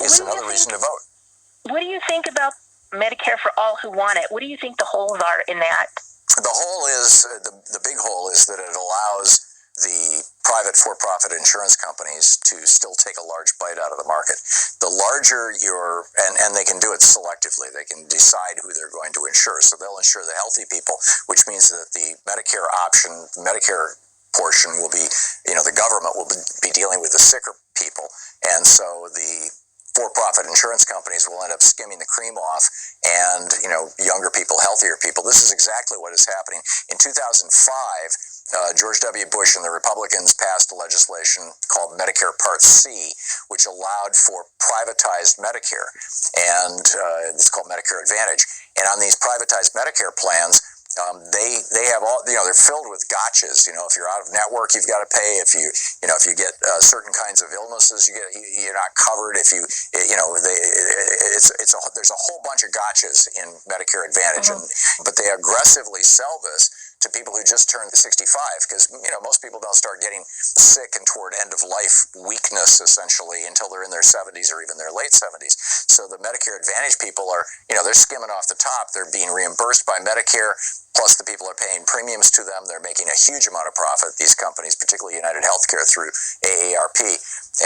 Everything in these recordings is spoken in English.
is another reason to vote. What do you think about Medicare for all who want it? What do you think the holes are in that? The hole is, the big hole is that it allows the private for-profit insurance companies to still take a large bite out of the market. The larger and they can do it selectively. They can decide who they're going to insure. So they'll insure the healthy people, which means that the Medicare portion will be, the government will be dealing with the sicker people. And so the for-profit insurance companies will end up skimming the cream off, and younger people, healthier people. This is exactly what is happening. In 2005, George W. Bush and the Republicans passed a legislation called Medicare Part C, which allowed for privatized Medicare, and it's called Medicare Advantage. And on these privatized Medicare plans, they have all, they're filled with gotchas. If you're out of network, you've got to pay. If you get certain kinds of illnesses, you're not covered. If there's a whole bunch of gotchas in Medicare Advantage, but they aggressively sell this to people who just turned 65, because most people don't start getting sick and toward end of life weakness essentially until they're in their 70s or even their late 70s. So the Medicare Advantage people are, they're skimming off the top. They're being reimbursed by Medicare, plus the people are paying premiums to them. They're making a huge amount of profit, these companies, particularly United Healthcare through AARP.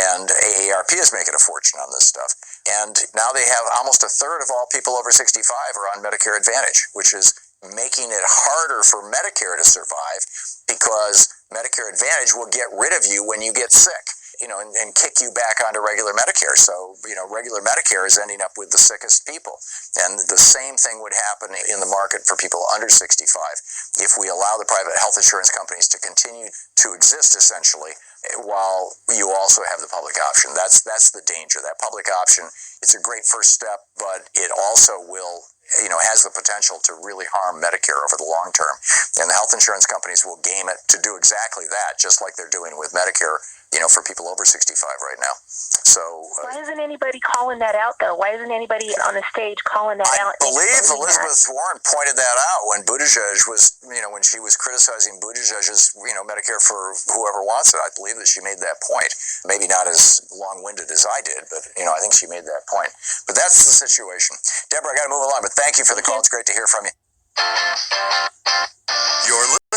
And AARP is making a fortune on this stuff. And now they have almost a third of all people over 65 are on Medicare Advantage, which is making it harder for Medicare to survive, because Medicare Advantage will get rid of you when you get sick, and kick you back onto regular Medicare. So, regular Medicare is ending up with the sickest people. And the same thing would happen in the market for people under 65 if we allow the private health insurance companies to continue to exist, essentially, while you also have the public option. That's the danger. That public option, it's a great first step, but it also will has the potential to really harm Medicare over the long term. And the health insurance companies will game it to do exactly that, just like they're doing with Medicare, for people over 65 right now. So why isn't anybody calling that out, though? Why isn't anybody on the stage calling that out? I believe Elizabeth Warren pointed that out when Buttigieg was, when she was criticizing Buttigieg's, Medicare for whoever wants it. I believe that she made that point. Maybe not as long-winded as I did, but, I think she made that point. But that's the situation. Deborah, I got to move along, but thank you for the call. It's great to hear from you. You're